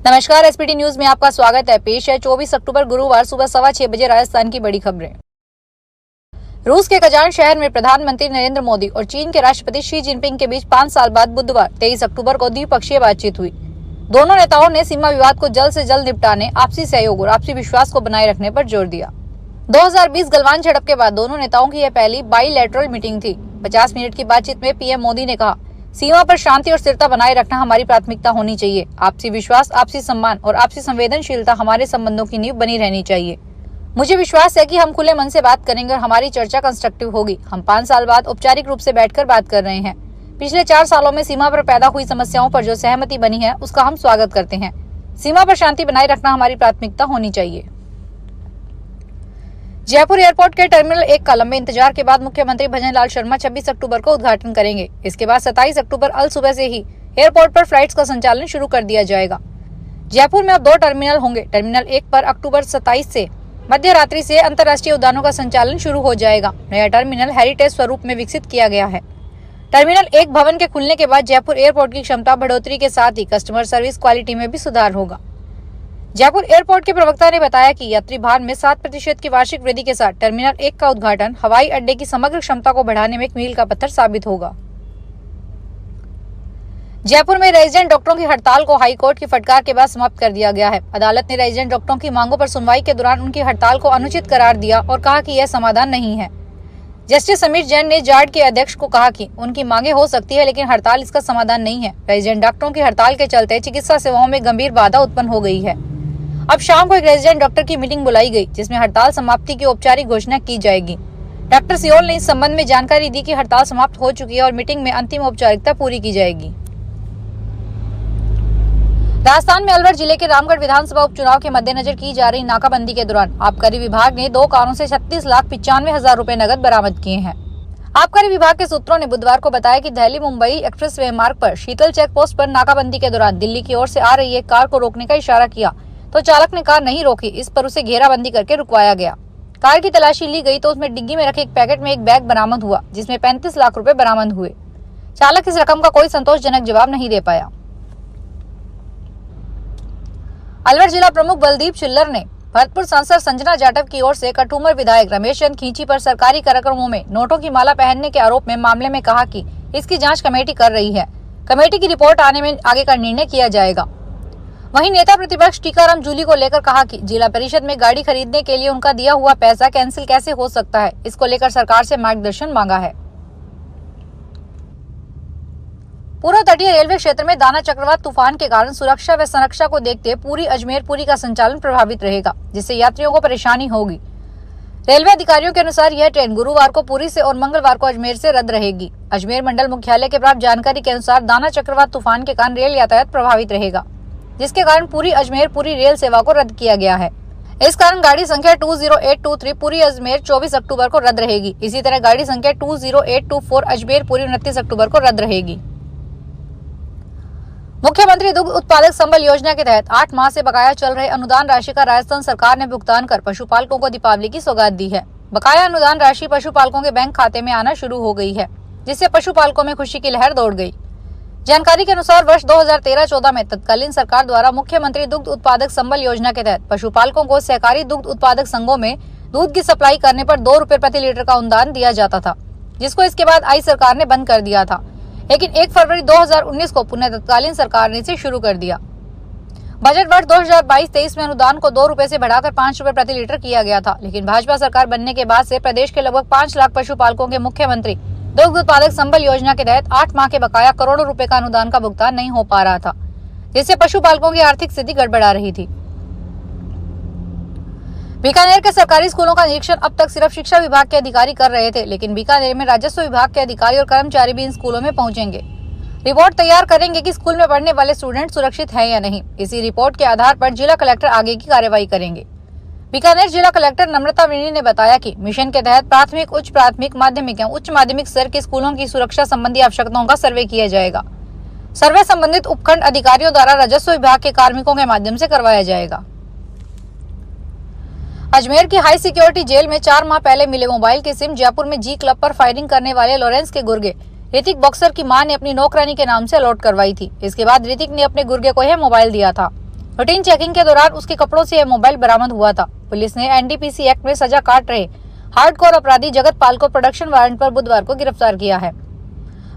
नमस्कार, SPT news में आपका स्वागत है। पेश है 24 अक्टूबर गुरुवार सुबह 6:15 बजे राजस्थान की बड़ी खबरें। रूस के कजान शहर में प्रधानमंत्री नरेंद्र मोदी और चीन के राष्ट्रपति शी जिनपिंग के बीच 5 साल बाद बुधवार 23 अक्टूबर को द्विपक्षीय बातचीत हुई। दोनों नेताओं ने सीमा विवाद को जल्द से जल्द निपटाने, आपसी सहयोग और आपसी विश्वास को बनाए रखने पर जोर दिया। 2020 गलवान झड़प के बाद दोनों नेताओं की यह पहली बाईलैटरल मीटिंग थी। 50 मिनट की बातचीत में पीएम मोदी ने कहा, सीमा पर शांति और स्थिरता बनाए रखना हमारी प्राथमिकता होनी चाहिए। आपसी विश्वास, आपसी सम्मान और आपसी संवेदनशीलता हमारे संबंधों की नींव बनी रहनी चाहिए। मुझे विश्वास है कि हम खुले मन से बात करेंगे और हमारी चर्चा कंस्ट्रक्टिव होगी। हम 5 साल बाद औपचारिक रूप से बैठकर बात कर रहे हैं। पिछले 4 सालों में सीमा पर पैदा हुई समस्याओं पर जो सहमति बनी है, उसका हम स्वागत करते हैं। सीमा पर शांति बनाए रखना हमारी प्राथमिकता होनी चाहिए। जयपुर एयरपोर्ट के टर्मिनल 1 का लंबे इंतजार के बाद मुख्यमंत्री भजनलाल शर्मा 26 अक्टूबर को उद्घाटन करेंगे। इसके बाद 27 अक्टूबर अल सुबह से ही एयरपोर्ट पर फ्लाइट्स का संचालन शुरू कर दिया जाएगा। जयपुर में अब 2 टर्मिनल होंगे। टर्मिनल 1 पर अक्टूबर 27 से मध्य रात्रि से अंतर्राष्ट्रीय उड़ानों का संचालन शुरू हो जाएगा। नया टर्मिनल हेरिटेज स्वरूप में विकसित किया गया है। टर्मिनल 1 भवन के खुलने के बाद जयपुर एयरपोर्ट की क्षमता बढ़ोतरी के साथ ही कस्टमर सर्विस क्वालिटी में भी सुधार होगा। जयपुर एयरपोर्ट के प्रवक्ता ने बताया कि यात्री भार में 7% की वार्षिक वृद्धि के साथ टर्मिनल 1 का उद्घाटन हवाई अड्डे की समग्र क्षमता को बढ़ाने में एक मील का पत्थर साबित होगा। जयपुर में रेजिडेंट डॉक्टरों की हड़ताल को हाईकोर्ट की फटकार के बाद समाप्त कर दिया गया है। अदालत ने रेजिडेंट डॉक्टरों की मांगों पर सुनवाई के दौरान उनकी हड़ताल को अनुचित करार दिया और कहा कि यह समाधान नहीं है। जस्टिस समीर जैन ने जार्ड के अध्यक्ष को कहा कि उनकी मांगे हो सकती है, लेकिन हड़ताल इसका समाधान नहीं है। रेजिडेंट डॉक्टरों की हड़ताल के चलते चिकित्सा सेवाओं में गंभीर बाधा उत्पन्न हो गई है। अब शाम को एक रेजिडेंट डॉक्टर की मीटिंग बुलाई गई, जिसमें हड़ताल समाप्ति की औपचारिक घोषणा की जाएगी। डॉक्टर सियोल ने इस संबंध में जानकारी दी कि हड़ताल समाप्त हो चुकी है और मीटिंग में अंतिम औपचारिकता पूरी की जाएगी। राजस्थान में अलवर जिले के रामगढ़ विधानसभा उपचुनाव के मद्देनजर की जा रही नाकाबंदी के दौरान आबकारी विभाग ने 2 कारों से 36,95,000 रुपए नकद बरामद किए हैं। आबकारी विभाग के सूत्रों ने बुधवार को बताया कि दिल्ली मुंबई एक्सप्रेसवे मार्ग पर शीतल चेक पोस्ट पर नाकाबंदी के दौरान दिल्ली की ओर से आ रही एक कार को रोकने का इशारा किया तो चालक ने कार नहीं रोकी। इस पर उसे घेराबंदी करके रुकवाया गया। कार की तलाशी ली गई तो उसमें डिग्गी में रखे एक पैकेट में एक बैग बरामद हुआ, जिसमें 35 लाख रुपए बरामद हुए। चालक इस रकम का कोई संतोषजनक जवाब नहीं दे पाया। अलवर जिला प्रमुख बलदीप चिल्लर ने भरतपुर सांसद संजना जाटव की ओर से कठूमर विधायक रमेश चंद खींची पर सरकारी कार्यक्रमों में नोटों की माला पहनने के आरोप में मामले में कहा कि इसकी जांच कमेटी कर रही है। कमेटी की रिपोर्ट आने में आगे का निर्णय किया जाएगा। वहीं नेता प्रतिपक्ष टीकाराम जूली को लेकर कहा कि जिला परिषद में गाड़ी खरीदने के लिए उनका दिया हुआ पैसा कैंसिल कैसे हो सकता है, इसको लेकर सरकार से मार्गदर्शन मांगा है। पूर्व तटीय रेलवे क्षेत्र में दाना चक्रवात तूफान के कारण सुरक्षा व संरक्षा को देखते पूरी अजमेर पुरी का संचालन प्रभावित रहेगा, जिससे यात्रियों को परेशानी होगी। रेलवे अधिकारियों के अनुसार यह ट्रेन गुरुवार को पुरी से और मंगलवार को अजमेर से रद्द रहेगी। अजमेर मंडल मुख्यालय के प्राप्त जानकारी के अनुसार दाना चक्रवात तूफान के कारण रेल यातायात प्रभावित रहेगा, जिसके कारण पूरी अजमेर पूरी रेल सेवा को रद्द किया गया है। इस कारण गाड़ी संख्या 20823 पूरी अजमेर 24 अक्टूबर को रद्द रहेगी। इसी तरह गाड़ी संख्या 20824 अजमेर पूरी 29 अक्टूबर को रद्द रहेगी। मुख्यमंत्री दुग्ध उत्पादक संबल योजना के तहत 8 माह से बकाया चल रहे अनुदान राशि का राजस्थान सरकार ने भुगतान कर पशुपालकों को दीपावली की सौगात दी है। बकाया अनुदान राशि पशुपालकों के बैंक खाते में आना शुरू हो गई है, जिससे पशुपालकों में खुशी की लहर दौड़ गई। जानकारी के अनुसार वर्ष 2013-14 में तत्कालीन सरकार द्वारा मुख्यमंत्री दुग्ध उत्पादक संबल योजना के तहत पशुपालकों को सहकारी दुग्ध उत्पादक संघों में दूध की सप्लाई करने पर 2 रुपए प्रति लीटर का अनुदान दिया जाता था, जिसको इसके बाद आई सरकार ने बंद कर दिया था। लेकिन 1 फरवरी 2019 को पुनः तत्कालीन सरकार ने इसे शुरू कर दिया। बजट वर्ष 2022-23 में अनुदान को 2 रुपए से बढ़ाकर 5 रुपए प्रति लीटर किया गया था, लेकिन भाजपा सरकार बनने के बाद से प्रदेश के लगभग 5 लाख पशुपालकों के मुख्यमंत्री दुग्ध उत्पादक संबल योजना के तहत 8 माह के बकाया करोड़ों रुपए का अनुदान का भुगतान नहीं हो पा रहा था, जिससे पशुपालकों की आर्थिक स्थिति गड़बड़ा रही थी। बीकानेर के सरकारी स्कूलों का निरीक्षण अब तक सिर्फ शिक्षा विभाग के अधिकारी कर रहे थे, लेकिन बीकानेर में राजस्व विभाग के अधिकारी और कर्मचारी भी इन स्कूलों में पहुंचेंगे। रिपोर्ट तैयार करेंगे कि स्कूल में पढ़ने वाले स्टूडेंट सुरक्षित हैं या नहीं। इसी रिपोर्ट के आधार पर जिला कलेक्टर आगे की कार्रवाई करेंगे। बीकानेर जिला कलेक्टर नम्रता वेणी ने बताया कि मिशन के तहत प्राथमिक, उच्च प्राथमिक, माध्यमिक एवं उच्च माध्यमिक स्तर के स्कूलों की सुरक्षा संबंधी आवश्यकताओं का सर्वे किया जाएगा। सर्वे संबंधित उपखंड अधिकारियों द्वारा राजस्व विभाग के कार्मिकों के माध्यम से करवाया जाएगा। अजमेर की हाई सिक्योरिटी जेल में 4 माह पहले मिले मोबाइल के सिम जयपुर में जी क्लब पर फायरिंग करने वाले लॉरेंस के गुर्गे ऋतिक बॉक्सर की मां ने अपनी नौकरानी के नाम से अलॉट करवाई थी। इसके बाद ऋतिक ने अपने गुर्गे को यह मोबाइल दिया था। रूटीन चेकिंग के दौरान उसके कपड़ों से यह मोबाइल बरामद हुआ था। पुलिस ने एनडीपीसी एक्ट में सजा काट रहे हार्डकोर अपराधी जगत पाल को प्रोडक्शन वारंट पर बुधवार को गिरफ्तार किया है।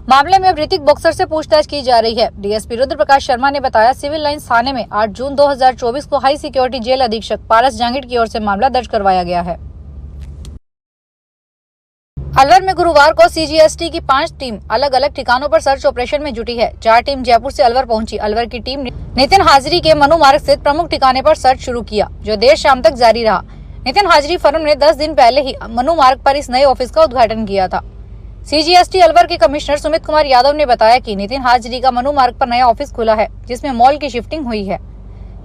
मामले में अब ऋतिक बॉक्सर से पूछताछ की जा रही है। डीएसपी रुद्र प्रकाश शर्मा ने बताया, सिविल लाइंस थाने में 8 जून 2024 को हाई सिक्योरिटी जेल अधीक्षक पारस जांगिड़ की ओर से मामला दर्ज करवाया गया है। अलवर में गुरुवार को सीजीएसटी की 5 टीम अलग अलग ठिकानों पर सर्च ऑपरेशन में जुटी है। 4 टीम जयपुर से अलवर पहुंची। अलवर की टीम ने नितिन हाजिरी के मनु मार्ग स्थित प्रमुख ठिकाने पर सर्च शुरू किया, जो देर शाम तक जारी रहा। नितिन हाजिरी फर्म ने 10 दिन पहले ही मनु मार्ग पर इस नए ऑफिस का उद्घाटन किया था। सीजीएसटी अलवर के कमिश्नर सुमित कुमार यादव ने बताया कि नितिन हाजिरी का मनु मार्ग पर नया ऑफिस खुला है, जिसमें मॉल की शिफ्टिंग हुई है।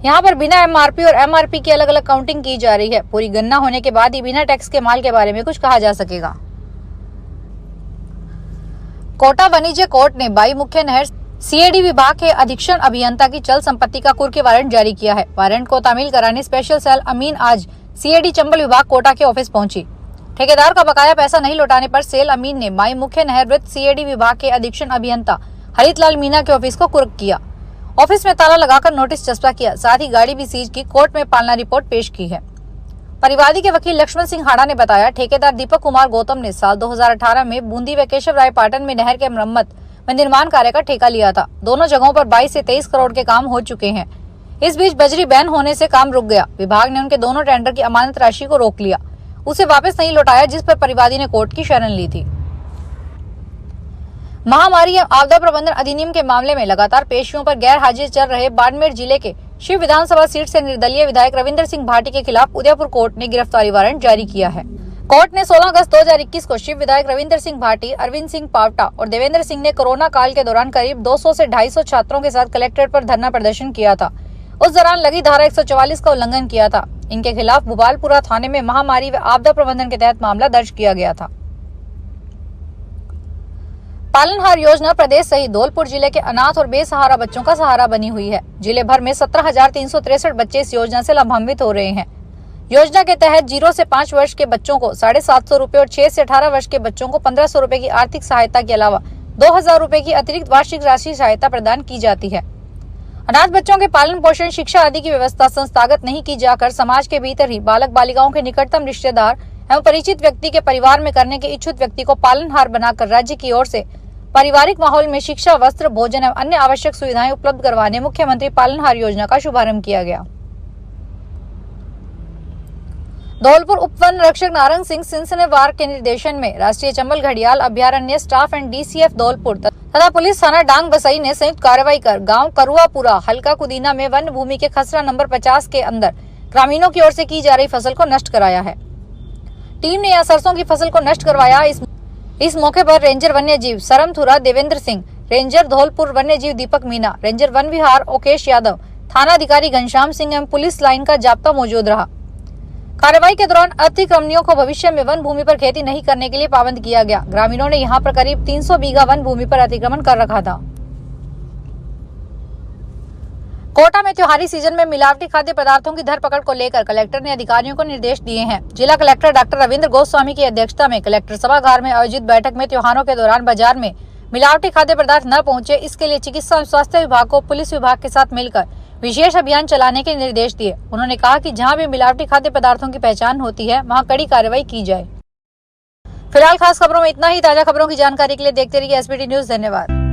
यहाँ पर बिना एमआरपी और एमआरपी की अलग अलग काउंटिंग की जा रही है। पूरी गणना होने के बाद ही बिना टैक्स के माल के बारे में कुछ कहा जा सकेगा। कोटा वाणिज्य कोर्ट ने बाई मुख्य नहर सीएडी विभाग के अधीक्षण अभियंता की चल संपत्ति का कुर्की वारंट जारी किया है। वारंट को तामील कराने स्पेशल सेल अमीन आज सीएडी चंबल विभाग कोटा के ऑफिस पहुंची। ठेकेदार का बकाया पैसा नहीं लौटाने पर सेल अमीन ने बाई मुख्य नहर वृत्त सीएडी विभाग के अधीक्षण अभियंता हरितलाल मीना के ऑफिस को कुर्क किया। ऑफिस में ताला लगाकर नोटिस चस्पा किया, साथ ही गाड़ी भी सीज की। कोर्ट में पालना रिपोर्ट पेश की है। परिवादी के वकील लक्ष्मण सिंह हाड़ा ने बताया, ठेकेदार दीपक कुमार गौतम ने साल 2018 में बूंदी व केशव राय पाटन में नहर के मरम्मत व निर्माण कार्य का ठेका लिया था। दोनों जगहों पर 22 से 23 करोड़ के काम हो चुके हैं। इस बीच बजरी बैन होने से काम रुक गया। विभाग ने उनके दोनों टेंडर की अमानत राशि को रोक लिया, उसे वापस नहीं लौटाया, जिस पर परिवादी ने कोर्ट की शरण ली थी। महामारी आपदा प्रबंधन अधिनियम के मामले में लगातार पेशियों पर गैर हाजिर चल रहे बाड़मेर जिले के शिव विधानसभा सीट से निर्दलीय विधायक रविंद्र सिंह भाटी के खिलाफ उदयपुर कोर्ट ने गिरफ्तारी वारंट जारी किया है। कोर्ट ने 16 अगस्त 2021 को शिव विधायक रविंद्र सिंह भाटी, अरविंद सिंह पावटा और देवेंद्र सिंह ने कोरोना काल के दौरान करीब 200 से 250 छात्रों के साथ कलेक्ट्रेट पर धरना प्रदर्शन किया था। उस दौरान लगी धारा 144 का उल्लंघन किया था। इनके खिलाफ भोपालपुरा थाने में महामारी व आपदा प्रबंधन के तहत मामला दर्ज किया गया था। पालनहार योजना प्रदेश सहित धौलपुर जिले के अनाथ और बेसहारा बच्चों का सहारा बनी हुई है। जिले भर में 17,363 बच्चे इस योजना से लाभान्वित हो रहे हैं। योजना के तहत 0 से 5 वर्ष के बच्चों को 750 रूपए और 6 से 18 वर्ष के बच्चों को 1500 रूपए की आर्थिक सहायता के अलावा 2000 रूपए की अतिरिक्त वार्षिक राशि सहायता प्रदान की जाती है। अनाथ बच्चों के पालन पोषण, शिक्षा आदि की व्यवस्था संस्थागत नहीं की जाकर समाज के भीतर ही बालक बालिकाओं के निकटतम रिश्तेदार एवं परिचित व्यक्ति के परिवार में करने के इच्छुक व्यक्ति को पालनहार बनाकर राज्य की ओर से पारिवारिक माहौल में शिक्षा, वस्त्र, भोजन एवं अन्य आवश्यक सुविधाएं उपलब्ध करवाने मुख्यमंत्री पालनहार योजना का शुभारंभ किया गया। धौलपुर उप वन रक्षक नारंग सिंह सिंसनेवार के निर्देशन में राष्ट्रीय चंबल घड़ियाल अभयारण्य स्टाफ एंड डीसीएफ धौलपुर तथा पुलिस थाना डांग बसई ने संयुक्त कार्रवाई कर गांव करुआपुरा, हल्का कुदीना में वन भूमि के खसरा नंबर 50 के अंदर ग्रामीणों की ओर से की जा रही फसल को नष्ट कराया है। टीम ने यहाँ सरसों की फसल को नष्ट करवाया। इस मौके पर रेंजर वन्य जीव सरमथुरा देवेंद्र सिंह, रेंजर धौलपुर वन्य जीव दीपक मीना, रेंजर वन विहार ओकेश यादव, थाना अधिकारी घनश्याम सिंह एवं पुलिस लाइन का जाब्ता मौजूद रहा। कार्रवाई के दौरान अतिक्रमणियों को भविष्य में वन भूमि पर खेती नहीं करने के लिए पाबंद किया गया। ग्रामीणों ने यहाँ पर करीब 300 बीघा वन भूमि पर अतिक्रमण कर रखा था। कोटा में त्योहारी सीजन में मिलावटी खाद्य पदार्थों की धरपकड़ को लेकर कलेक्टर ने अधिकारियों को निर्देश दिए हैं। जिला कलेक्टर डॉक्टर रविंद्र गोस्वामी की अध्यक्षता में कलेक्टर सभागार में आयोजित बैठक में त्योहारों के दौरान बाजार में मिलावटी खाद्य पदार्थ न पहुंचे, इसके लिए चिकित्सा एवं स्वास्थ्य विभाग को पुलिस विभाग के साथ मिलकर विशेष अभियान चलाने के निर्देश दिए। उन्होंने कहा कि जहां भी मिलावटी खाद्य पदार्थों की पहचान होती है, वहां कड़ी कार्रवाई की जाए। फिलहाल खास खबरों में इतना ही। ताजा खबरों की जानकारी के लिए देखते रहिए एसबीटी न्यूज। धन्यवाद।